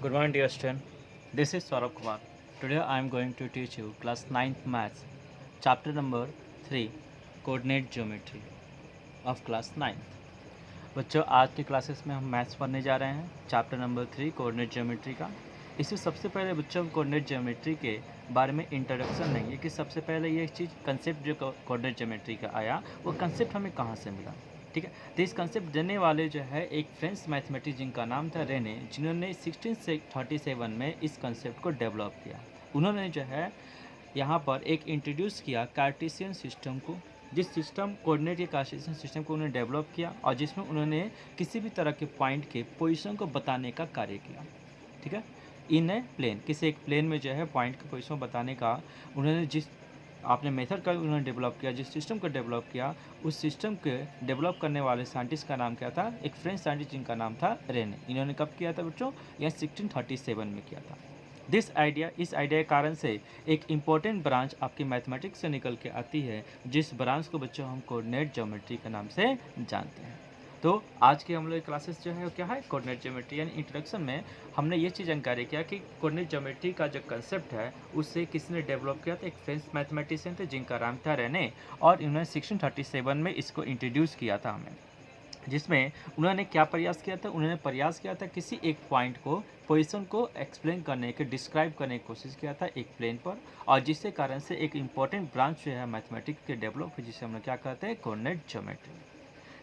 Good morning, dear student. This is Saurabh Kumar. Today I am going to teach you class 9th maths, chapter number 3, coordinate geometry of class 9th. बच्चों आज की classes में हम maths पढ़ने जा रहे हैं चैप्टर नंबर 3 कोऑर्डिनेट ज्योमेट्री का। इसमें सबसे पहले बच्चों कोऑर्डिनेट ज्योमेट्री के बारे में इंट्रोडक्शन नहीं है कि सबसे पहले ये चीज़ कंसेप्ट जो कोऑर्डिनेट ज्योमेट्री का आया वो कंसेप्ट हमें कहाँ से मिला। ठीक है, तो इस कंसेप्ट देने वाले जो है एक फ्रेंच मैथमेटिक्स जिनका नाम था रेने, जिन्होंने 1637 में इस कंसेप्ट को डेवलप किया। उन्होंने जो है यहाँ पर एक इंट्रोड्यूस किया कार्टेशियन सिस्टम को, जिस सिस्टम कोऑर्डिनेट के कार्टेशियन सिस्टम को उन्होंने डेवलप किया और जिसमें उन्होंने किसी भी तरह के पॉइंट के पोजीशन को बताने का कार्य किया। ठीक है, इन ए प्लेन, किसी एक प्लेन में जो है पॉइंट के पोजीशन बताने का उन्होंने जिस आपने मेथड का उन्होंने डेवलप किया, जिस सिस्टम को डेवलप किया, उस सिस्टम के डेवलप करने वाले साइंटिस्ट का नाम क्या था? एक फ्रेंच साइंटिस्ट जिनका नाम था रेने। इन्होंने कब किया था बच्चों? यह 1637 में किया था। इस आइडिया के कारण से एक इम्पॉर्टेंट ब्रांच आपकी मैथमेटिक्स से निकल के आती है, जिस ब्रांच को बच्चों हम कोऑर्डिनेट ज्योमेट्री के नाम से जानते हैं। तो आज के हम लोग क्लासेस जो है वो क्या है? Coordinate geometry. यानी इंट्रोडक्शन में हमने ये चीज़ जानकारी किया कि कोऑर्डिनेट ज्योमेट्री का जो कंसेप्ट है उससे किसने डेवलप किया था? एक फ्रेंच मैथमेटिशियन थे जिनका नाम था रेने, और इन्होंने 1637 में इसको इंट्रोड्यूस किया था हमें। जिसमें उन्होंने क्या प्रयास किया था? उन्होंने प्रयास किया था किसी एक पॉइंट को, पोजीशन को एक्सप्लेन करने के, डिस्क्राइब करने की कोशिश किया था एक प्लेन पर, और जिसके कारण से एक इम्पॉर्टेंट ब्रांच जो है मैथमेटिक्स के डेवलप है, जिसे हम लोग क्या कहते हैं? Coordinate geometry.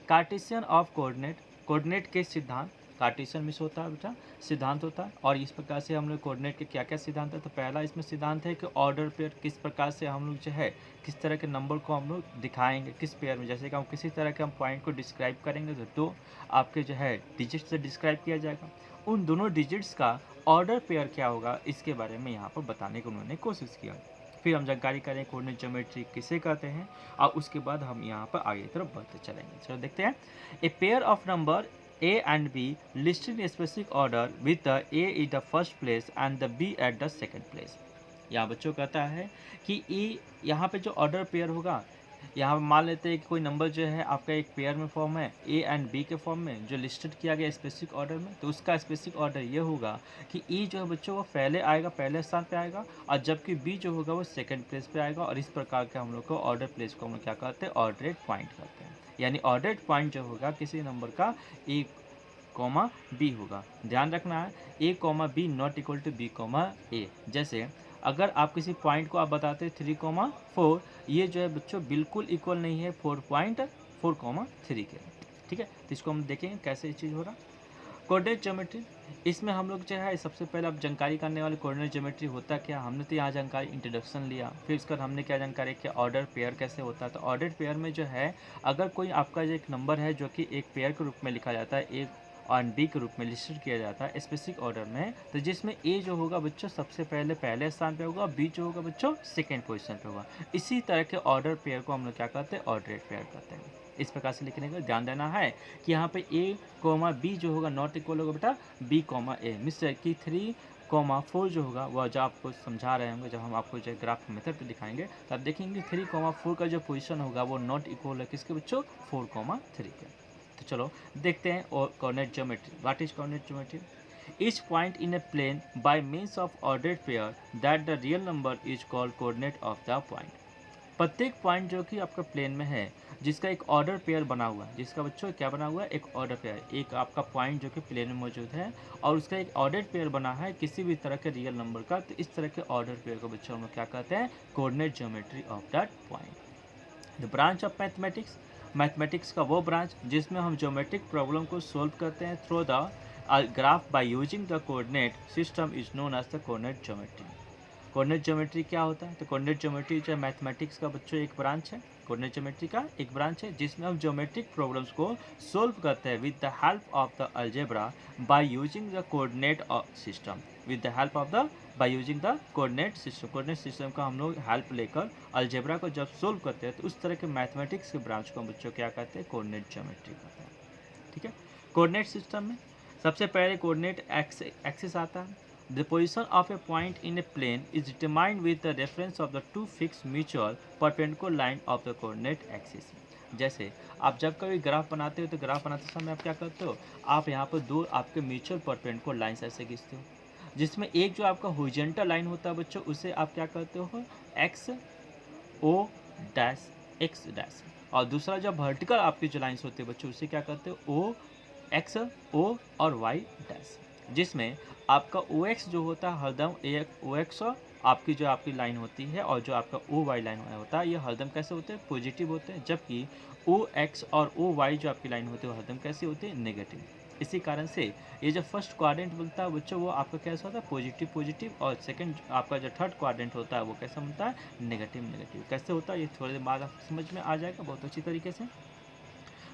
Cartesian of coordinate, coordinate के सिद्धांत। कार्टेशियन मिस होता है बेटा, सिद्धांत होता है। और इस प्रकार से हम लोग कोऑर्डिनेट के क्या क्या सिद्धांत है? तो पहला इसमें सिद्धांत है कि ऑर्डर पेयर, किस प्रकार से हम लोग जो है किस तरह के नंबर को हम लोग दिखाएंगे किस पेयर में। जैसे कि हम किसी तरह के हम पॉइंट को डिस्क्राइब करेंगे तो दो आपके जो है डिजिट से डिस्क्राइब किया जाएगा। उन दोनों डिजिट्स का ऑर्डर पेयर क्या होगा, इसके बारे में यहाँ पर बताने की उन्होंने कोशिश किया। फिर हम जानकारी करें कोऑर्डिनेट ज्योमेट्री किसे कहते हैं, और उसके बाद हम यहाँ पर आगे तरफ बढ़ते चलेंगे। चलो देखते हैं। A pair of number A and B listed in specific order with the A in the first place and the B at the second place। यहाँ बच्चों कहता है कि E यहाँ पे जो ऑर्डर पेयर होगा, यहाँ मान लेते हैं कि कोई नंबर जो है आपका एक पेयर में फॉर्म है, ए एंड बी के फॉर्म में, जो लिस्टेड किया गया स्पेसिफिक ऑर्डर में, तो उसका स्पेसिफिक ऑर्डर ये होगा कि ई जो है बच्चों वो पहले आएगा, पहले स्थान पे आएगा, और जबकि बी जो होगा वो सेकंड प्लेस पे आएगा। और इस प्रकार के हम लोग को ऑर्डर प्लेस को हम लोग क्या कहते हैं? ऑर्डरेट पॉइंट कहते हैं। यानी ऑर्डरेट पॉइंट जो होगा किसी नंबर का ए कॉमा बी होगा। ध्यान रखना है, A comma B not equal to B comma A. जैसे अगर आप किसी पॉइंट को आप बताते हैं 3,4, ये जो है बच्चों बिल्कुल इक्वल नहीं है 4.4,3 के। ठीक है, तो इसको हम देखेंगे कैसे ये चीज़ हो रहा। कोऑर्डिनेट ज्योमेट्री, इसमें हम लोग जो है सबसे पहले आप जानकारी करने वाले कोऑर्डिनेट ज्योमेट्री होता क्या, हमने तो यहाँ जानकारी इंट्रोडक्शन लिया। फिर इसका हमने क्या जानकारी किया? ऑर्डर पेयर कैसे होता है। तो ऑर्डर पेयर में जो है अगर कोई आपका जो एक नंबर है जो कि एक पेयर के रूप में लिखा जाता है, ए और बी के रूप में लिस्टेड किया जाता है स्पेसिफिक ऑर्डर में, तो जिसमें ए जो होगा बच्चों सबसे पहले पहले स्थान पे होगा, बी जो होगा बच्चों सेकेंड पोजीशन पे होगा। इसी तरह के ऑर्डर पेयर को हम लोग क्या कहते हैं? ऑर्डरेट पेयर कहते हैं। इस प्रकार से लिखने का ध्यान देना है कि यहाँ पे ए कॉमा बी जो होगा नॉट इक्वल होगा बेटा बी कॉमा ए। मिस्टर की 3,4 जो होगा वह जो आपको समझा रहे होंगे, जब हम आपको जो ग्राफ मेथड पे दिखाएंगे तो आप देखेंगे 3,4 का जो पोजीशन होगा वो नॉट इक्वल है किसके बच्चों? 4,3 के। तो चलो देखते हैं और coordinate geometry. What is coordinate geometry? Each point in a plane by means of ordered pair that the real number is called coordinate of the point। प्रत्येक पॉइंट जो कि आपका प्लेन में है, जिसका एक ऑर्डर पेयर बना हुआ है, जिसका बच्चों क्या बना हुआ है? एक ऑर्डर पेयर। एक आपका पॉइंट जो कि प्लेन में मौजूद है और उसका एक ऑर्डर पेयर बना है किसी भी तरह के रियल नंबर का, तो इस तरह के ऑर्डर पेयर को बच्चों हम लोग क्या कहते हैं? Coordinate geometry of that point. The branch of mathematics, mathematics का वो ब्रांच जिसमें हम ज्योमेट्रिक प्रॉब्लम को सोल्व करते हैं through the graph by using the coordinate system is known as the coordinate geometry. Coordinate geometry क्या होता है? तो कोऑर्डिनेट ज्योमेट्री जो है मैथमेटिक्स का बच्चों एक ब्रांच है, कोऑर्डिनेट ज्योमेट्री का एक ब्रांच है जिसमें हम ज्योमेट्रिक प्रॉब्लम्स को सोल्व करते हैं with the help of the algebra bye using the coordinate system. With the help of the by using the coordinate system, coordinate system का हम लोग हेल्प लेकर अलजेब्रा को जब सोल्व करते हैं तो उस तरह के मैथमेटिक्स के ब्रांच को हम बच्चों क्या कहते हैं? कोऑर्डिनेट ज्योमेट्री कहते हैं। ठीक है, कोऑर्डिनेट सिस्टम में सबसे पहले कोऑर्डिनेट एक्सिस आता है। The position of a point in a plane is determined with the reference of the two fixed mutual perpendicular line of the coordinate axis। जैसे आप जब कभी ग्राफ बनाते हो तो ग्राफ बनाते समय आप क्या करते हो? आप यहाँ पर दो आपके म्यूचुअल परपेंडिकुलर लाइन्स ऐसे खींचते हो। जिसमें एक जो आपका हॉरिजॉन्टल लाइन होता है बच्चों, उसे आप क्या कहते हो, X O dash X dash, और दूसरा जो वर्टिकल आपकी जो लाइन्स होती है बच्चों, उसे क्या कहते हो, ओ एक्स ओ और वाई डैश, जिसमें आपका ओ एक्स जो होता है हरदम ओ एक्स आपकी जो आपकी लाइन होती है, और जो आपका ओ वाई लाइन होता है, ये हरदम कैसे होते हैं, पॉजिटिव होते हैं, जबकि ओ एक्स और ओ वाई जो आपकी लाइन होती है वो हरदम कैसे होती है, नेगेटिव। इसी कारण से ये जो फर्स्ट क्वाड्रेंट बनता है बच्चों, वो आपका कैसा होता है, पॉजिटिव पॉजिटिव, और सेकंड आपका जो थर्ड क्वाड्रेंट होता है वो कैसा बनता है, नेगेटिव नेगेटिव। कैसे होता है ये थोड़ी देर बाद आपको समझ में आ जाएगा बहुत अच्छी तरीके से।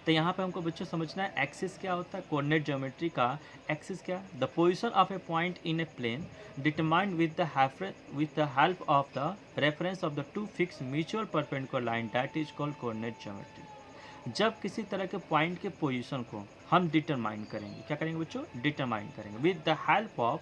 तो यहाँ पे हमको बच्चों समझना है एक्सिस क्या होता है, कोऑर्डिनेट ज्योमेट्री का एक्सिस क्या, the position of a point in a plane determined with the help of the reference of the two fix mutual perpendicular line, that is called coordinate geometry. जब किसी तरह के point के position को हम determine करेंगे, क्या करेंगे बच्चों, डिटरमाइन करेंगे with the help of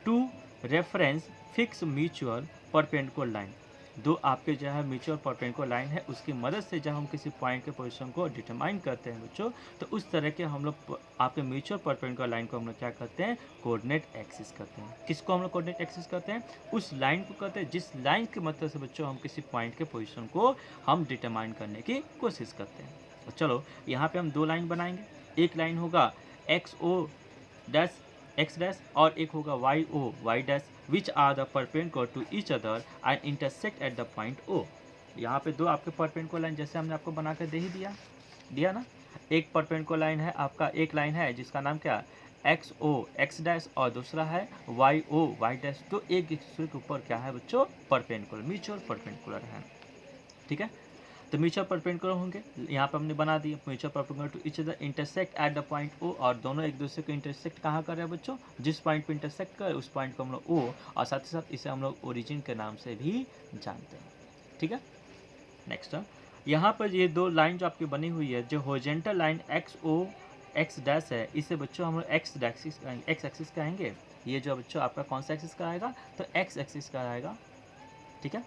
two reference fix mutual perpendicular line, दो आपके जो है म्यूचुअल परपेंडिकुलर लाइन है, उसकी मदद से जब हम किसी पॉइंट के पोजीशन को डिटरमाइन करते हैं बच्चों, तो उस तरह के हम लोग आपके म्यूचुअल परपेंडिकुलर लाइन को हम लोग क्या करते हैं, कोऑर्डिनेट एक्सिस करते हैं। किसको हम लोग कोऑर्डिनेट एक्सिस करते हैं, उस लाइन को कहते हैं जिस लाइन की मदद से बच्चों हम किसी पॉइंट के पोजीशन को हम डिटरमाइन करने की कोशिश करते हैं। तो चलो यहाँ पे हम दो लाइन बनाएंगे, एक लाइन होगा X O dash X dash, और एक होगा Y O Y dash, which are the perpendicular to each other and intersect at the point O. यहाँ पे दो आपके परपेंडिकुलर लाइन जैसे हमने आपको बना कर दे ही दिया ना। एक परपेंडिकुलर लाइन है आपका, एक लाइन है जिसका नाम क्या, एक्स ओ एक्स डैश, और दूसरा है वाई ओ वाई डैश। तो एक दूसरे के ऊपर क्या है बच्चों, परपेंडिकुलर म्यूचुअल परपेंडिकुलर है, ठीक है। तो म्यूचुअल परपेंडिकुलर होंगे, यहाँ पे हमने बना दिए mutual perpendicular to each other intersect at the point O, और दोनों एक दूसरे को इंटरसेक्ट कहाँ कर रहे हैं बच्चों, जिस पॉइंट पे इंटरसेक्ट कर उस पॉइंट को हम लोग ओ, और साथ ही साथ इसे हम लोग ओरिजिन के नाम से भी जानते हैं, ठीक है। नेक्स्ट यहाँ पर ये दो लाइन जो आपकी बनी हुई है, जो horizontal line x O X dash है, इसे बच्चों हम लोग एक्स एक्सिस कहेंगे। ये जो बच्चों आपका कौन सा एक्सिस का आएगा, तो एक्स एक्सिस का आएगा, ठीक है।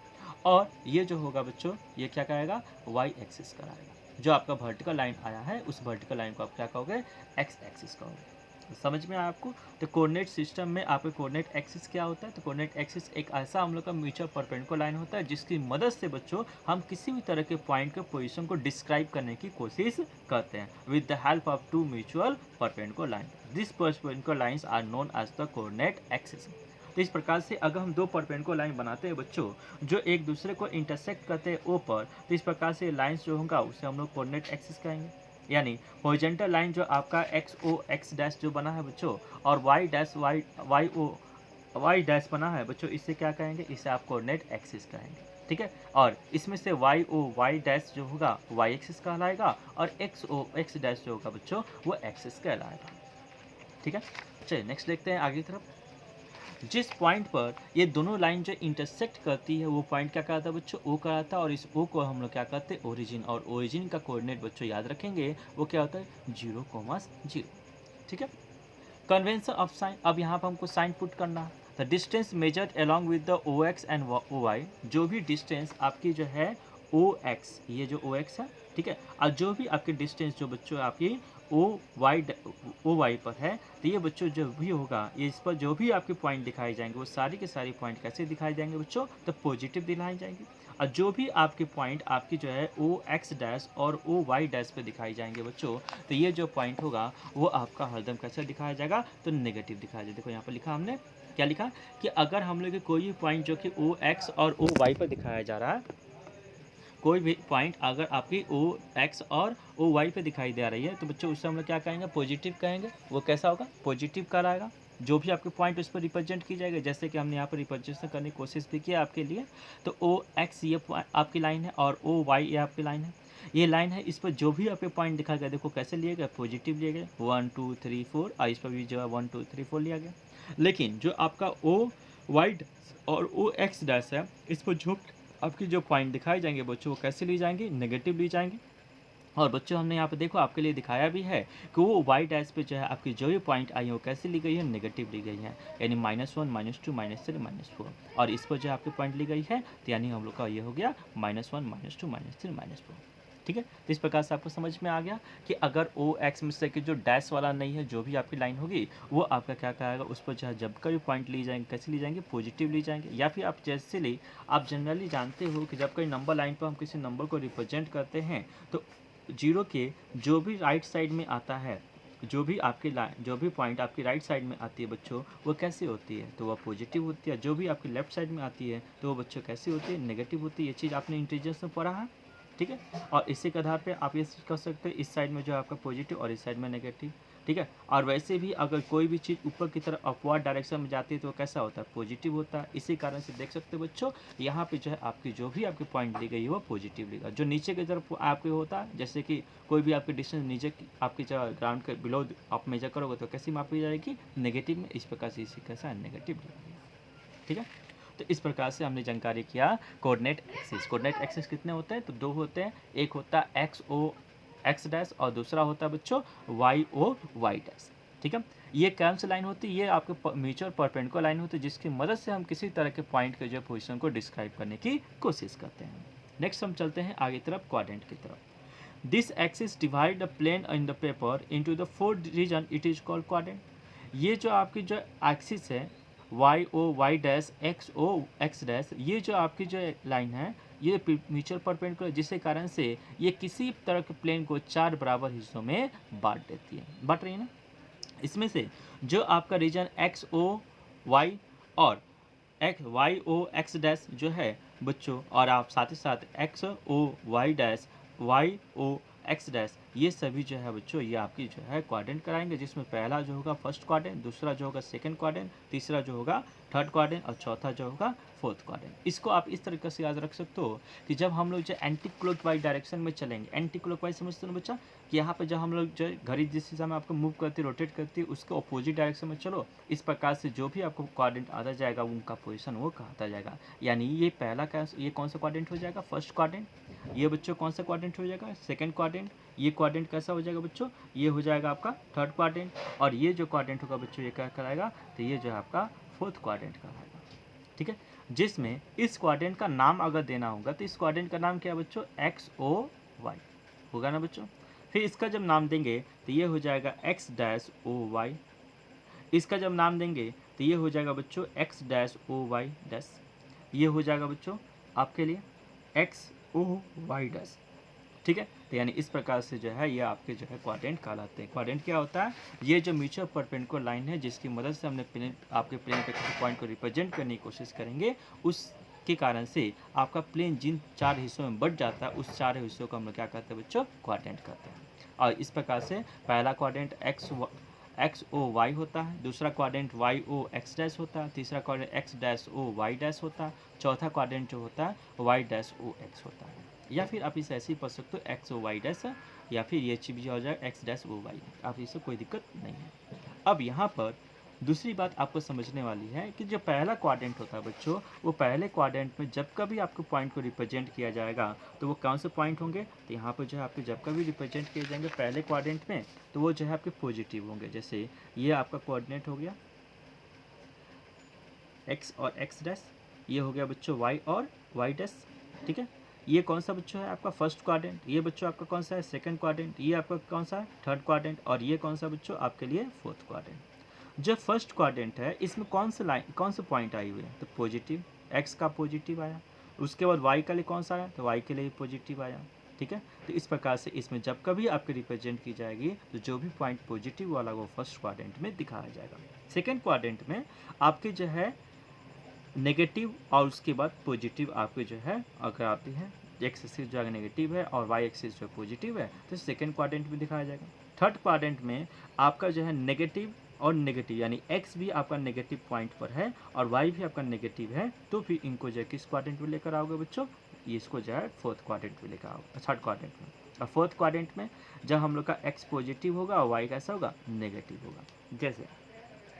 और ये जो होगा बच्चों, ये क्या कहेगा, वाई एक्सिस कराएगा। जो आपका वर्टिकल लाइन आया है उस वर्टिकल लाइन को आप क्या कहोगे, एक्स एक्सिस कहोगे। तो समझ में आया आपको। तो कोऑर्डिनेट सिस्टम में आपके कोऑर्डिनेट एक्सिस क्या होता है, तो कोऑर्डिनेट एक्सिस एक ऐसा हम लोग का म्यूचुअल परपेंडिकुलर लाइन होता है जिसकी मदद से बच्चों हम किसी भी तरह के पॉइंट के पोजीशन को डिस्क्राइब करने की कोशिश करते हैं with the help of two mutual perpendicular line. This perpendicular lines are known as the coordinate axis. तो इस प्रकार से अगर हम दो परपेंडिकुलर लाइन बनाते हैं बच्चों, जो एक दूसरे को इंटरसेक्ट करते हैं ओ पर, तो इस प्रकार से लाइंस जो होगा उसे हम लोग कोऑर्डिनेट एक्सिस कहेंगे। यानी हॉरिजॉन्टल लाइन जो आपका एक्स ओ एक्स डैश जो बना है बच्चों, और Y dash Y O Y dash बना है बच्चों, इसे क्या कहेंगे, इसे आप कोऑर्डिनेट एक्सिस कहेंगे, ठीक है। और इसमें से वाई ओ वाई डैश जो होगा वाई एक्सिस कहलाएगा, और एक्स ओ एक्स डैश जो होगा बच्चों वो एक्सिस कहलाएगा, ठीक है। चलिए नेक्स्ट देखते हैं आगे की तरफ। जिस पॉइंट पर ये दोनों लाइन जो इंटरसेक्ट करती है वो पॉइंट क्या कहता है बच्चों, ओ कहता है, और इस ओ को हम लोग क्या कहते हैं, ओरिजिन। और ओरिजिन का कोऑर्डिनेट बच्चों याद रखेंगे वो क्या होता है, 0,0, ठीक है। कन्वेंशन ऑफ साइन, अब यहाँ पर हमको साइन पुट करना है। The distance measured along with the O X and O Y, जो भी डिस्टेंस आपकी जो है ओ एक्स, ये जो ओ एक्स है, ठीक है, और जो भी आपकी डिस्टेंस जो बच्चों आपकी ओ वाई पर है, तो ये बच्चों जो भी होगा, ये इस पर जो भी आपके पॉइंट दिखाए जाएंगे वो सारी के सारी पॉइंट कैसे दिखाए जाएंगे बच्चों, तो पॉजिटिव दिखाई जाएंगे। और जो भी आपके पॉइंट आपकी जो है ओ एक्स डैश और ओ वाई डैश पे दिखाई जाएंगे बच्चों, तो ये जो पॉइंट होगा वो आपका हरदम कैसे दिखाया जाएगा, तो नेगेटिव दिखाया जाएगा। देखो यहाँ पर लिखा हमने, क्या लिखा, कि अगर हम लोग कोई भी पॉइंट जो कि ओ एक्स और ओ वाई पर दिखाया जा रहा है, कोई भी पॉइंट अगर आपकी ओ एक्स और ओ वाई पे दिखाई दे रही है, तो बच्चों उससे हम लोग क्या कहेंगे, पॉजिटिव कहेंगे। वो कैसा होगा, पॉजिटिव कहलाएगा। जो भी आपके पॉइंट उस पर रिप्रेजेंट की जाएगा, जैसे कि हमने यहाँ पर रिप्रेजेंटेशन करने की कोशिश भी किया आपके लिए। तो ओ एक्स ये आपकी लाइन है, और ओ वाई ये आपकी लाइन है, ये लाइन है, इस पर जो भी आपके पॉइंट दिखा गया, देखो कैसे लिए गए, पॉजिटिव लिए गए, 1 2 3 4, और इस पर भी जो है 1 2 3 4 लिया गया। लेकिन जो आपका ओ वाई और ओ एक्स डैश है, इस पर जो आपकी जो पॉइंट दिखाए जाएंगे बच्चों वो कैसे ली जाएंगे, नेगेटिव ली जाएंगे। और बच्चों हमने यहाँ पे देखो आपके लिए दिखाया भी है कि वो वाई डैश पे जो है आपकी जो भी पॉइंट आई है वो कैसे ली गई है, नेगेटिव ली गई है, यानी -1 -2 -3 -4। और इस पर जो आपकी पॉइंट ली गई है, तो यानी हम लोग का ये हो गया -1 -2 -3 -4। ठीक है। तो इस प्रकार से आपको समझ में आ गया कि अगर ओ एक्स में से कि जो डैश वाला नहीं है, जो भी आपकी लाइन होगी वो आपका क्या कहेगा, उस पर चाहे जब का भी पॉइंट ली जाएंगे, कैसे ली जाएंगे, पॉजिटिव ली जाएंगे। या फिर आप जैसे ले, आप जनरली जानते हो कि जब कोई नंबर लाइन पर हम किसी नंबर को रिप्रेजेंट करते हैं तो जीरो के जो भी राइट साइड में आता है, जो भी आपकी लाइन, जो भी पॉइंट आपकी राइट साइड में आती है बच्चों, वो कैसी होती है, तो वह पॉजिटिव होती है। जो भी आपकी लेफ्ट साइड में आती है तो वो बच्चों कैसी होती है, नेगेटिव होती है। ये चीज़ आपने इंटेलिजेंस में पढ़ा है, ठीक है। और इसी के आधार पे आप ये कर सकते हैं, इस साइड में जो है आपका पॉजिटिव और इस साइड में नेगेटिव, ठीक है। और वैसे भी अगर कोई भी चीज़ ऊपर की तरफ अपवर्ड डायरेक्शन में जाती है तो कैसा होता है, पॉजिटिव होता है। इसी कारण से देख सकते हो बच्चों, यहाँ पे जो है आपकी जो भी आपकी पॉइंट ली गई है वो पॉजिटिव ली गई। जो नीचे की तरफ आपके होता है, जैसे कि कोई भी आपकी डिस्टेंस नीचे आपकी जो ग्राउंड के बिलो आप मेजर करोगे तो कैसी मापी जाएगी, नेगेटिव में। इस प्रकार से इसी कैसा है, नेगेटिव, ठीक है। तो इस प्रकार से हमने जानकारी किया कोऑर्डिनेट एक्सिस। कोऑर्डिनेट एक्सिस कितने होते हैं, तो दो होते हैं। एक होता है एक्स ओ एक्स डैश और दूसरा होता है बच्चों वाई ओ वाई डैश, ठीक है। ये कौन सी लाइन होती है, ये आपके म्यूचुअल परपेंडिकुलर लाइन होती है जिसकी मदद से हम किसी तरह के पॉइंट के जो पोजीशन को डिस्क्राइब करने की कोशिश करते हैं। नेक्स्ट हम चलते हैं आगे तरफ, क्वाड्रेंट की तरफ। This axis divide the plane in the paper into the 4 region, it is called quadrant. ये जो आपकी जो एक्सिस है Y O Y dash X O X dash, ये जो आपकी जो लाइन है ये म्यूचुअल परपेंडिकुलर, जिसके कारण से ये किसी तरह के प्लेन को 4 बराबर हिस्सों में बांट देती है, बांट रही है ना। इसमें से जो आपका रीजन एक्स ओ वाई और X Y O X dash जो है बच्चों, और आप साथ ही साथ X O Y dash Y O X dash, ये सभी जो है बच्चों ये आपकी जो है क्वाड्रेंट कराएंगे, जिसमें पहला जो होगा फर्स्ट क्वाड्रेंट, दूसरा जो होगा सेकंड क्वाड्रेंट, तीसरा जो होगा थर्ड क्वाड्रेंट और चौथा जो होगा फोर्थ क्वाड्रेंट। इसको आप इस तरीके से याद रख सकते हो कि जब हम लोग जो एंटी क्लॉकवाइज डायरेक्शन में चलेंगे, एंटी क्लॉकवाइज समझते हो ना बच्चा, कि यहाँ पे जब हम लोग जो घड़ी जिस दिशा में आपको मूव करती है, रोटेट करती है, उसके अपोजिट डायरेक्शन में चलो। इस प्रकार से जो भी आपको क्वाड्रेंट आता जाएगा उनका पोजीशन वो कहता जाएगा। यानी ये पहला ये कौन सा क्वाड्रेंट हो जाएगा, फर्स्ट क्वाड्रेंट। ये बच्चों कौन सा क्वाड्रेंट हो जाएगा, सेकंड क्वाड्रेंट। ये क्वाड्रेंट कैसा हो जाएगा बच्चों, ये हो जाएगा आपका थर्ड क्वाड्रेंट। और ये जो क्वाड्रेंट होगा बच्चों ये क्या कराएगा, तो ये जो है आपका फोर्थ क्वाड्रेंट कहलाएगा, ठीक है। जिसमें इस क्वाड्रेंट का नाम अगर देना होगा तो इस क्वाड्रेंट का नाम क्या है बच्चों, एक्स ओ वाई होगा ना बच्चों। फिर इसका जब नाम देंगे तो ये हो जाएगा एक्स डैश ओ वाई। इसका जब नाम देंगे तो ये हो जाएगा बच्चों X dash O Y dash. ये हो जाएगा बच्चों आपके लिए एक्स ओ वाई डैश, ठीक है। तो यानी इस प्रकार से जो है ये आपके जो है क्वाड्रेंट कहलाते हैं। क्वाड्रेंट क्या होता है, ये जो म्यूचुअल परपेंडिकुलर लाइन है जिसकी मदद से हमने प्लेन आपके प्लेन पे किसी पॉइंट को रिप्रेजेंट करने की कोशिश करेंगे, उसके कारण से आपका प्लेन जिन 4 हिस्सों में बट जाता है उस 4 हिस्सों को हम लोग क्या कहते हैं बच्चों, क्वाड्रेंट कहते हैं। और इस प्रकार से पहला क्वाड्रेंट एक्स ओ वाई होता है, दूसरा quadrant Y O X dash होता है, तीसरा quadrant X dash O Y dash होता है, चौथा क्वाड्रेंट जो होता है वाई डैश ओ एक्स होता है। या फिर आप इसे ऐसे ही पढ़ सकते हो एक्स ओ वाई डैश है, या फिर ये चीज भी हो जाए एक्स डैश ओ वाई, आप इससे कोई दिक्कत नहीं है। अब यहाँ पर दूसरी बात आपको समझने वाली है कि जो पहला क्वाड्रेंट होता है बच्चों, वो पहले क्वाड्रेंट में जब कभी आपको पॉइंट को रिप्रेजेंट किया जाएगा तो वो कौन से पॉइंट होंगे, तो यहाँ पर जो है आपके जब कभी रिप्रेजेंट किए जाएंगे पहले क्वाड्रेंट में तो वो जो है आपके पॉजिटिव होंगे। जैसे ये आपका कोऑर्डिनेट हो गया एक्स और एक्स डैश, ये हो गया बच्चों वाई और वाई डैश, ठीक है। ये कौन सा बच्चों है आपका फर्स्ट क्वाड्रेंट, ये बच्चों आपका कौन सा है सेकंड क्वाड्रेंट, ये आपका कौन सा है थर्ड क्वाड्रेंट, और ये कौन सा बच्चों आपके लिए फोर्थ क्वाड्रेंट। जो फर्स्ट क्वाड्रेंट है इसमें कौन सा लाइन, कौन सा पॉइंट आई हुई है, तो पॉजिटिव, एक्स का पॉजिटिव आया। उसके बाद वाई के लिए कौन सा आया, तो वाई के लिए पॉजिटिव आया, ठीक है। तो इस प्रकार से इसमें जब कभी आपके रिप्रेजेंट की जाएगी तो जो भी पॉइंट पॉजिटिव वाला वो फर्स्ट क्वाड्रेंट में दिखाया जाएगा। सेकेंड क्वाड्रेंट में आपके जो है नेगेटिव और उसके बाद पॉजिटिव आपके जो है अगर आती है, एक्स एक्सिस जो है नेगेटिव है और वाई एक्सिस जो पॉजिटिव है तो सेकेंड क्वाड्रेंट में दिखाया जाएगा। थर्ड क्वाड्रेंट में आपका जो है नेगेटिव और नेगेटिव, यानी एक्स भी आपका नेगेटिव पॉइंट पर है और वाई भी आपका नेगेटिव है, तो फिर इनको जो है किस क्वाड्रेंट में लेकर आओगे बच्चों, इसको जो है फोर्थ क्वाड्रेंट में लेकर आओगे, थर्ड क्वाड्रेंट में। और फोर्थ क्वाड्रेंट में जब हम लोग का एक्स पॉजिटिव होगा और वाई कैसा होगा, नेगेटिव होगा। जैसे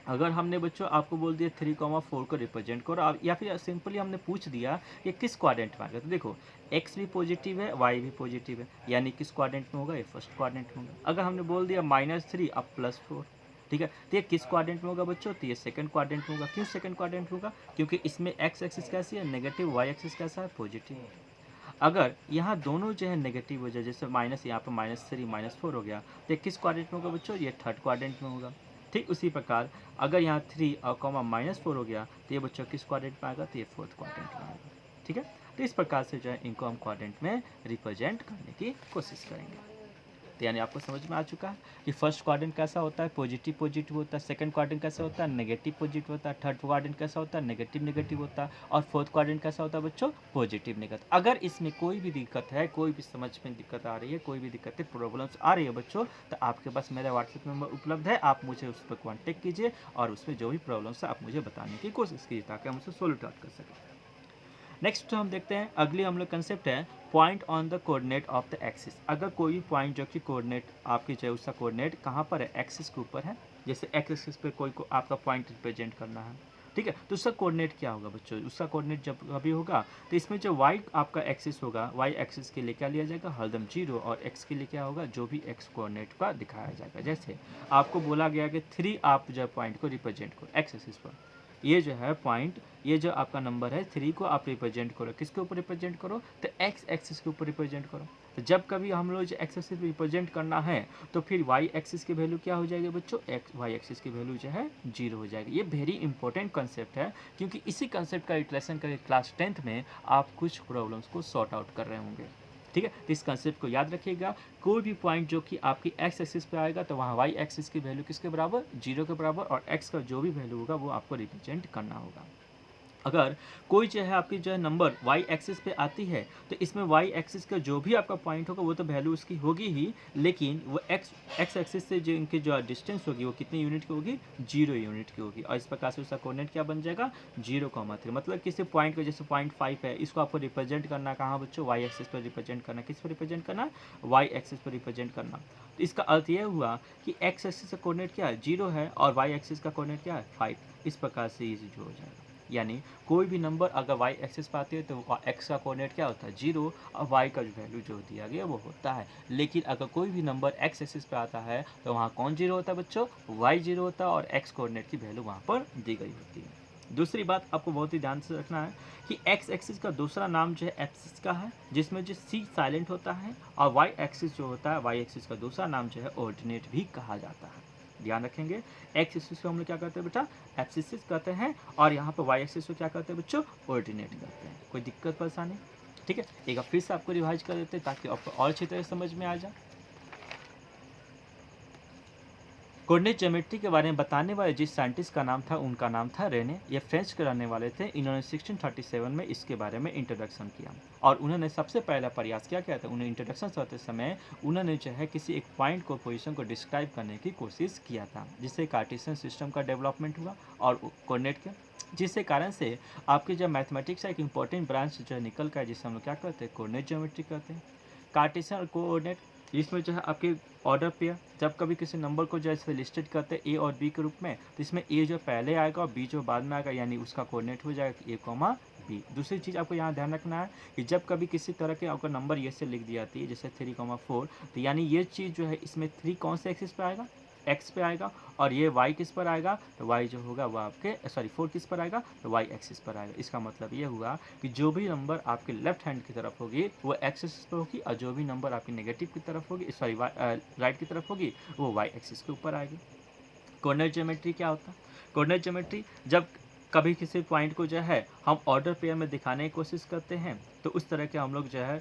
अगर हमने बच्चों आपको बोल दिया 3,4 को रिप्रेजेंट करो, या फिर सिंपली हमने पूछ दिया कि किस क्वाड्रेंट में आएगा, तो देखो एक्स भी पॉजिटिव है वाई भी पॉजिटिव है, यानी किस क्वाड्रेंट में होगा, ये फर्स्ट क्वाड्रेंट में होगा। अगर हमने बोल दिया -3 अब +4, ठीक है, तो ये किस क्वाड्रेंट में होगा बच्चों, तो ये सेकंड क्वाड्रेंट में होगा। क्यों सेकंड क्वाड्रेंट होगा, क्योंकि इसमें एक्स एक्सिस कैसी है नेगेटिव, वाई एक्सिस कैसा है पॉजिटिव। अगर यहाँ दोनों जो है नेगेटिव हो जाए, जैसे माइनस यहाँ पर -3 -4 हो गया, तो ये किस क्वाड्रेंट में होगा बच्चों? ये थर्ड क्वाड्रेंट में होगा। ठीक उसी प्रकार अगर यहाँ 3 और कॉमा -4 हो गया, तो ये बच्चों किस क्वाड्रेंट में आएगा? तो ये फोर्थ क्वाड्रेंट में आएगा। ठीक है, तो इस प्रकार से जो है इनको हम क्वाड्रेंट में रिप्रेजेंट करने की कोशिश करेंगे। तो यानी आपको समझ में आ चुका है कि फर्स्ट क्वाड्रेंट कैसा होता है? पॉजिटिव पॉजिटिव होता है। सेकंड क्वाड्रेंट कैसा होता है? नेगेटिव पॉजिटिव होता है। थर्ड क्वाड्रेंट कैसा होता है? नेगेटिव नेगेटिव होता है। और फोर्थ क्वाड्रेंट कैसा होता है बच्चों? Positive negative. अगर इसमें कोई भी दिक्कत है, कोई भी समझ में दिक्कत आ रही है, कोई भी दिक्कत है, प्रॉब्लम्स आ रही है बच्चों, तो आपके पास मेरा व्हाट्सएप नंबर उपलब्ध है, आप मुझे उस पर कॉन्टेक्ट कीजिए और उसमें जो भी प्रॉब्लम्स है आप मुझे बताने की कोशिश कीजिए ताकि हम उसे सोल्व आउट कर सकें। नेक्स्ट हम देखते हैं, अगली हम लोग कंसेप्ट है point on the coordinate of the axis. अगर कोई पॉइंट जो कि कोऑर्डिनेट आपकी जो है उसका कोऑर्डिनेट कहाँ पर है? एक्सिस के ऊपर है। जैसे एक्स एक्सिस पे कोई को आपका पॉइंट रिप्रेजेंट करना है, ठीक है, तो उसका कोऑर्डिनेट क्या होगा बच्चों? उसका कोऑर्डिनेट जब कभी होगा तो इसमें जो वाई आपका एक्सिस होगा, वाई एक्सिस के लिए क्या लिया जाएगा? हरदम 0, और एक्स के लिए क्या होगा? जो भी एक्स कोऑर्डिनेट का दिखाया जाएगा। जैसे आपको बोला गया कि 3 आप जो पॉइंट को रिप्रेजेंट करो एक्स एक्सिस पर, ये जो है पॉइंट, ये जो आपका नंबर है 3 को आप रिप्रेजेंट करो, किसके ऊपर रिप्रेजेंट करो? तो एक्स एक्सिस के ऊपर रिप्रेजेंट करो। तो जब कभी हम लोग जो एक्स एक्सिस रिप्रेजेंट करना है तो फिर वाई एक्सिस की वैल्यू क्या हो जाएगी बच्चों? एक्स वाई एक्सिस की वैल्यू जो है 0 हो जाएगी। ये वेरी इंपॉर्टेंट कंसेप्ट है, क्योंकि इसी कंसेप्ट का रिलेशन करके क्लास 10th में आप कुछ प्रॉब्लम्स को सॉर्ट आउट कर रहे होंगे। ठीक है, तो इस कंसेप्ट को याद रखिएगा। कोई भी पॉइंट जो कि आपकी एक्स एक्सिस पे आएगा तो वहाँ वाई एक्सिस की वैल्यू किसके बराबर? 0 के बराबर, और एक्स का जो भी वैल्यू होगा वो आपको रिप्रेजेंट करना होगा। अगर कोई जो है आपकी जो है नंबर वाई एक्सिस पे आती है तो इसमें वाई एक्सिस का जो भी आपका पॉइंट होगा वो तो वैल्यू उसकी होगी ही, लेकिन वो एक्स एक्सिस से जो इनकी जो डिस्टेंस होगी वो कितनी यूनिट की होगी? 0 यूनिट की होगी। और इस प्रकार से उसका कोऑर्डिनेट क्या बन जाएगा? 0,3। मतलब किसी पॉइंट को, जैसे 0.5 है, इसको आपको रिप्रेजेंट करना कहाँ बच्चों? वाई एक्सिस पर रिप्रेजेंट करना। किस पर रिप्रेजेंट करना? वाई एक्सिस पर रिप्रेजेंट करना। तो इसका अर्थ यह हुआ कि एक्स एक्सिस का कोऑर्डिनेट क्या है? 0 है, और वाई एक्सिस का कोऑर्डिनेट क्या है? 5। इस प्रकार से ये चीज हो जाएगा। यानी कोई भी नंबर अगर वाई एक्सिस पर आती है तो एक्स का कोऑर्डिनेट क्या होता है? 0, और वाई का जो वैल्यू जो दिया गया वो होता है। लेकिन अगर कोई भी नंबर एक्स एक्सिस पे आता है तो वहाँ कौन 0 होता है बच्चों? वाई 0 होता है, और एक्स कोऑर्डिनेट की वैल्यू वहाँ पर दी गई होती है। दूसरी बात आपको बहुत ही ध्यान से रखना है कि एक्स एक्सिस का दूसरा नाम जो है एक्सिस का है, जिसमें जो सी साइलेंट होता है, और वाई एक्सिस जो होता है, वाई एक्सिस का दूसरा नाम जो है ऑर्डिनेट भी कहा जाता है। ध्यान रखेंगे, एक्स एक्सिस को हम लोग क्या करते हैं बेटा? एब्सिस कहते हैं, और यहाँ पर वाई एक्सिस को क्या करते हैं बच्चों? ऑर्डिनेट करते हैं। कोई दिक्कत परेशानी? ठीक है, एक बार फिर से आपको रिवाइज कर देते हैं ताकि आपको और अच्छी तरह समझ में आ जाए। कोऑर्डिनेट ज्योमेट्री के बारे में बताने वाले जिस साइंटिस्ट का नाम था उनका नाम था रेने। ये फ्रेंच के रहने वाले थे। इन्होंने 1637 में इसके बारे में इंट्रोडक्शन किया, और उन्होंने सबसे पहला प्रयास क्या किया था? उन्हें इंट्रोडक्शन करते समय उन्होंने जो है किसी एक पॉइंट को, पोजीशन को डिस्क्राइब करने की कोशिश किया था, जिससे कार्टेशियन सिस्टम का डेवलपमेंट हुआ और कोऑर्डिनेट के, जिससे कारण से आपके जो मैथमेटिक्स का एक इंपॉर्टेंट ब्रांच जो निकल का है, जिसे हम लोग क्या करते हैं? कोऑर्डिनेट ज्योमेट्री करते हैं। कार्टेशियन और कोऑर्डिनेट, इसमें जो है आपके ऑर्डर पेयर, जब कभी किसी नंबर को जैसे लिस्टेड करते हैं ए और बी के रूप में, तो इसमें ए जो पहले आएगा और बी जो बाद में आएगा, यानी उसका कोऑर्डिनेट हो जाएगा ए कॉमा बी। दूसरी चीज़ आपको यहाँ ध्यान रखना है कि जब कभी किसी तरह के आपका नंबर ये से लिख दी जाती है, जैसे 3,4, तो यानी ये चीज़ जो है इसमें 3 कौन से एक्सिस पे आएगा? एक्स पे आएगा, और ये वाई किस पर आएगा? तो वाई जो होगा वो आपके 4 किस पर आएगा? तो वाई एक्सिस पर आएगा। इसका मतलब ये हुआ कि जो भी नंबर आपके लेफ्ट हैंड की तरफ होगी वो एक्स एक्सिस पर होगी, और जो भी नंबर आपकी नेगेटिव की तरफ होगी, राइट की तरफ होगी, वो वाई एक्सिस के ऊपर आएगी। कोऑर्डिनेट ज्योमेट्री क्या होता है? कोऑर्डिनेट ज्योमेट्री, जब कभी किसी पॉइंट को जो है हम ऑर्डर पेयर में दिखाने की कोशिश करते हैं तो उस तरह के हम लोग जो है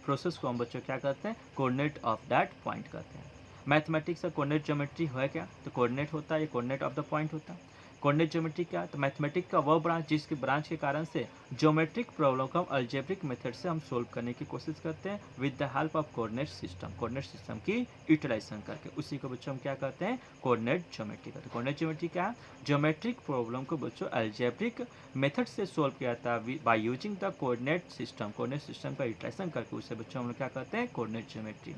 प्रोसेस को हम बच्चों क्या करते हैं? कोऑर्डिनेट ऑफ दैट पॉइंट करते हैं। मैथमेटिक्स का कोऑर्डिनेट ज्योमेट्री है क्या? तो कोऑर्डिनेट होता है, ये कोऑर्डिनेट ऑफ द पॉइंट होता है। कोऑर्डिनेट ज्योमेट्री क्या है? तो मैथमेटिक्स का वह ब्रांच जिसके ब्रांच के कारण से ज्योमेट्रिक प्रॉब्लम को हम अलजेब्रिक मेथड से हम सोल्व करने की कोशिश करते हैं with the help of coordinate system. Coordinate system की यूटिलाइजेशन करके उसी को बच्चों हम क्या करते हैं? कोऑर्डिनेट ज्योमेट्री करते हैं। कोऑर्डिनेट ज्योमेट्री क्या है? ज्योमेट्रिक प्रॉब्लम को बच्चों अलजेब्रिक मेथड से सोल्व किया जाता है bye using the coordinate system. Coordinate system का यूटिलाइजेशन करके उसे बच्चों हम लोग क्या करते हैं? Coordinate geometry.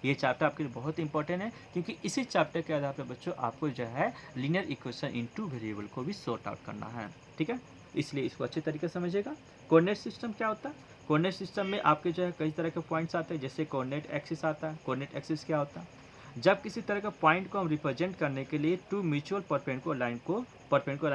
ये चैप्टर आपके लिए बहुत इंपॉर्टेंट है, क्योंकि इसी चैप्टर के आधार पर बच्चों आपको जो है linear equation in two variable को भी सॉर्ट आउट करना है। ठीक है, इसलिए इसको अच्छे तरीके से समझिएगा। कोऑर्डिनेट सिस्टम क्या होता है? कोऑर्डिनेट सिस्टम में आपके जो है कई तरह के पॉइंट्स आते हैं, जैसे कोऑर्डिनेट एक्सिस आता है। कोऑर्डिनेट एक्सिस क्या होता है? जब किसी तरह का पॉइंट को हम रिप्रेजेंट करने के लिए टू म्यूचुअल परपेंडिकुलर लाइन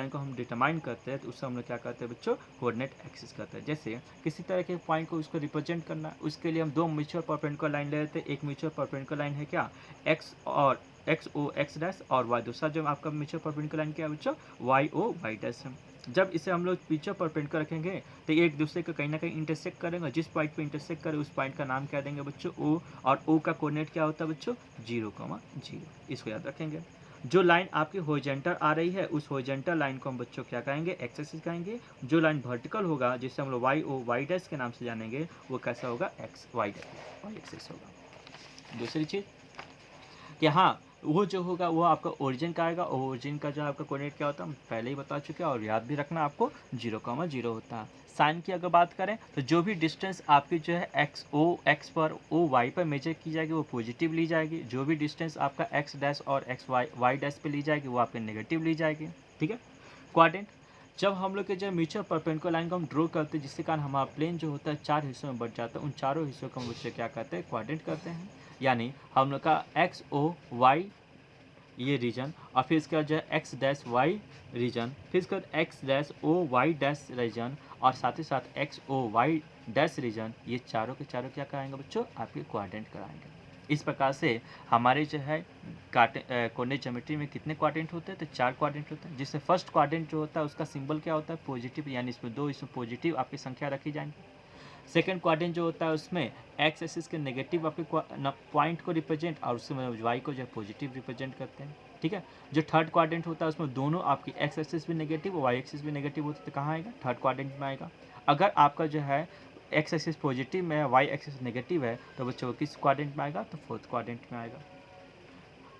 को हम डिटरमाइन करते हैं तो उससे हम लोग क्या करते हैं बच्चों, कोऑर्डिनेट एक्सिस करते हैं। जैसे किसी तरह के पॉइंट को उसको रिप्रेजेंट करना है, उसके लिए हम दो म्यूचुअल परपेंडिकुलर लाइन ले लेते हैं। एक म्यूचुअल परपेंडिकुलर लाइन है क्या, एक्स और एक्स ओ एक्स डैश, और वाई दूसरा जो आपका म्यूचुअल परपेंडिकुलर लाइन क्या है बच्चों, वाई ओ वाई डैश है। जब इसे हम लोग म्यूचुअल परपेंडिकुलर रखेंगे तो ये एक दूसरे को कहीं ना कहीं इंटरसेक्ट करेंगे। जिस पॉइंट पे इंटरसेक्ट करे उस पॉइंट का नाम क्या देंगे बच्चों, ओ, और ओ का कोऑर्डिनेट क्या होता है बच्चों, 0,0। इसको याद रखेंगे। जो लाइन आपकी हॉरिजॉन्टल आ रही है उस हॉरिजॉन्टल लाइन को हम बच्चों क्या कहेंगे, एक्स एक्सिस कहेंगे। जो लाइन वर्टिकल होगा जिसे हम लोग वाई ओ वाई डैश के नाम से जानेंगे वो कैसा होगा, एक्स वाई एक्सिस होगा। दूसरी चीज कि हाँ, वो जो होगा वो आपका ओरिजिन का आएगा, और ओरिजिन का जो आपका कोऑर्डिनेट क्या होता है हम पहले ही बता चुके हैं, और याद भी रखना आपको 0,0 होता है। साइन की अगर बात करें तो जो भी डिस्टेंस आपकी जो है एक्स पर ओ वाई पर मेजर की जाएगी वो पॉजिटिव ली जाएगी। जो भी डिस्टेंस आपका एक्स डैश और एक्स वाई डैश पे ली जाएगी वो आपके नेगेटिव ली जाएगी। ठीक है। क्वाड्रेंट, जब हम लोग के जो म्यूचुअल परपेंडिकुलर लाइन को हम ड्रॉ करते हैं जिसके कारण हमारा प्लेन जो होता है 4 हिस्सों में बट जाता है, उन चारों हिस्सों को हम उससे क्या कहते हैं, क्वाड्रेंट करते हैं। यानी हम लोग का एक्स ओ वाई ये रीजन, और फिर इसके बाद जो है एक्स डैश वाई रीजन, फिर इसके बाद X dash O Y dash region, और साथ ही साथ X O Y dash region, ये चारों के चारों क्या कराएंगे बच्चों, आपके क्वाड्रेंट कराएंगे। इस प्रकार से हमारे जो है कोऑर्डिनेट ज्योमेट्री में कितने क्वाड्रेंट होते हैं, तो 4 क्वाड्रेंट होते हैं। जिससे फर्स्ट क्वाड्रेंट जो होता है उसका सिंबल क्या होता है, पॉजिटिव, यानी इसमें 2 इसमें पॉजिटिव आपकी संख्या रखी जाएंगी। सेकेंड क्वाड्रेंट जो होता है उसमें एक्स एक्सिस के नेगेटिव आपके पॉइंट को रिप्रेजेंट, और उसमें वाई को जो है पॉजिटिव रिप्रेजेंट करते हैं। ठीक है। जो थर्ड क्वाड्रेंट होता है उसमें दोनों आपकी एक्स एक्सिस भी नेगेटिव और वाई एक्सिस भी नेगेटिव होती है, तो कहाँ आएगा, थर्ड क्वाड्रेंट में आएगा। अगर आपका जो है एक्स एक्सिस पॉजिटिव में है, वाई एक्सिस नेगेटिव है, तो बच्चों किस क्वाड्रेंट में आएगा, तो फोर्थ क्वाड्रेंट में आएगा।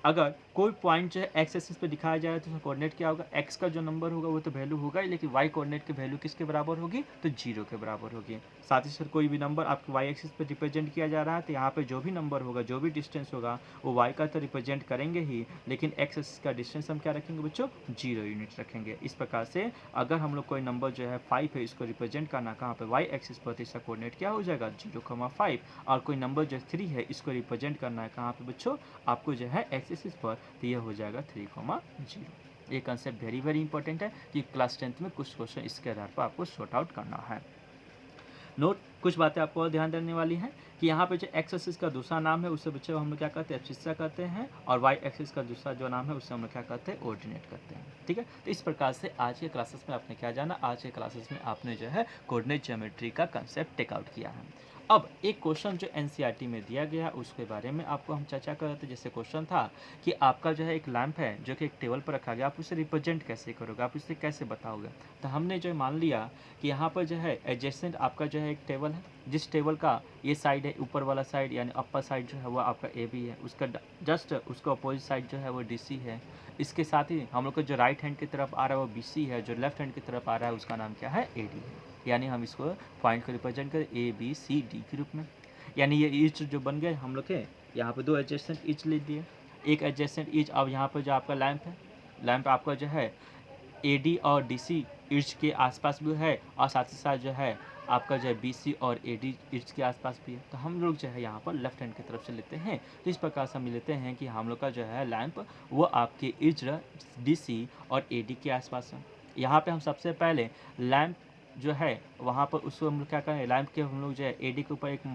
अगर कोई पॉइंट जो है एक्स एक्सिस पे दिखाया जाए तो उसका कोऑर्डिनेट क्या होगा, एक्स का जो नंबर होगा वो तो वैल्यू होगा ही, लेकिन वाई कोऑर्डिनेट की वैल्यू किसके बराबर होगी, तो 0 के बराबर होगी। साथ ही साथ कोई भी नंबर आपके वाई एक्सिस पे रिप्रेजेंट किया जा रहा है तो यहाँ पे जो भी नंबर होगा, जो भी डिस्टेंस होगा वो वाई का तो रिप्रेजेंट करेंगे ही, लेकिन एक्स एक्सिस का डिस्टेंस हम क्या रखेंगे बच्चों, 0 यूनिट रखेंगे। इस प्रकार से अगर हम लोग कोई नंबर जो है 5 है इसको रिप्रेजेंट करना कहाँ पे, वाई एक्सिस पर, तो इसका कोऑर्डिनेट क्या हो जाएगा, 0,5। और कोई नंबर जो 3 है इसको रिप्रेजेंट करना है कहाँ पे बच्चों, आपको जो है एक्स एक्सिस पर, तो ये हो जाएगा 3,0। ये कंसेप्ट वेरी वेरी इंपॉर्टेंट है कि क्लास 10th में कुछ क्वेश्चन इसके आधार पर आपको सॉर्ट आउट करना है। नोट, कुछ बातें आपको और ध्यान देने वाली हैं कि यहाँ पे जो एक्स एक्सिस का दूसरा नाम है उससे बच्चे हम लोग क्या करते हैं, एब्सिस्सा कहते हैं, और वाई एक्सिस का दूसरा जो नाम है उससे हम लोग क्या करते हैं, ऑर्डिनेट करते हैं। ठीक है। तो इस प्रकार से आज के क्लासेस में आपने क्या जाना, आज के क्लासेस में आपने जो है कोऑर्डिनेट ज्योमेट्री का कंसेप्ट टेक आउट किया है। अब एक क्वेश्चन जो एनसीईआरटी में दिया गया है उसके बारे में आपको हम चर्चा कर रहे थे। जैसे क्वेश्चन था कि आपका जो है एक लैंप है जो कि एक टेबल पर रखा गया, आप उसे रिप्रेजेंट कैसे करोगे, आप उसे कैसे बताओगे। तो हमने जो मान लिया कि यहाँ पर जो है एडजेसेंट आपका जो है एक टेबल है, जिस टेबल का ये साइड है ऊपर वाला साइड यानी अपर साइड जो है वो आपका ए बी है, उसका जस्ट उसका अपोजिट साइड जो है वो डी सी है। इसके साथ ही हम लोग को जो राइट हैंड की तरफ आ रहा है वो बी सी है, जो लेफ्ट हैंड की तरफ आ रहा है उसका नाम क्या है, ए डी है। यानी हम इसको पॉइंट को रिप्रेजेंट करें ए बी सी डी के रूप में। यानी ये ईच जो बन गए हम लोग के, यहाँ पे 2 एडजेसेंट ईच ले दिए, एक एडजेसेंट ईच। अब यहाँ पर जो आपका लैंप है, लैंप आपका जो है ए डी और डी सी ईच के आसपास भी है, और साथ ही साथ जो है आपका जो है बी सी और ए डी ईच के आसपास भी है। तो हम लोग जो है यहाँ पर लेफ्ट हैंड की तरफ से लेते हैं। तो इस प्रकार से हम लेते हैं कि हम लोग का जो है लैंप वो आपके ईच डी सी और ए डी के आसपास है। यहाँ पे हम सबसे पहले लैंप जो है वहाँ पर उसको हम लोग क्या करें, लैंप के हम लोग जो है ए डी के ऊपर एक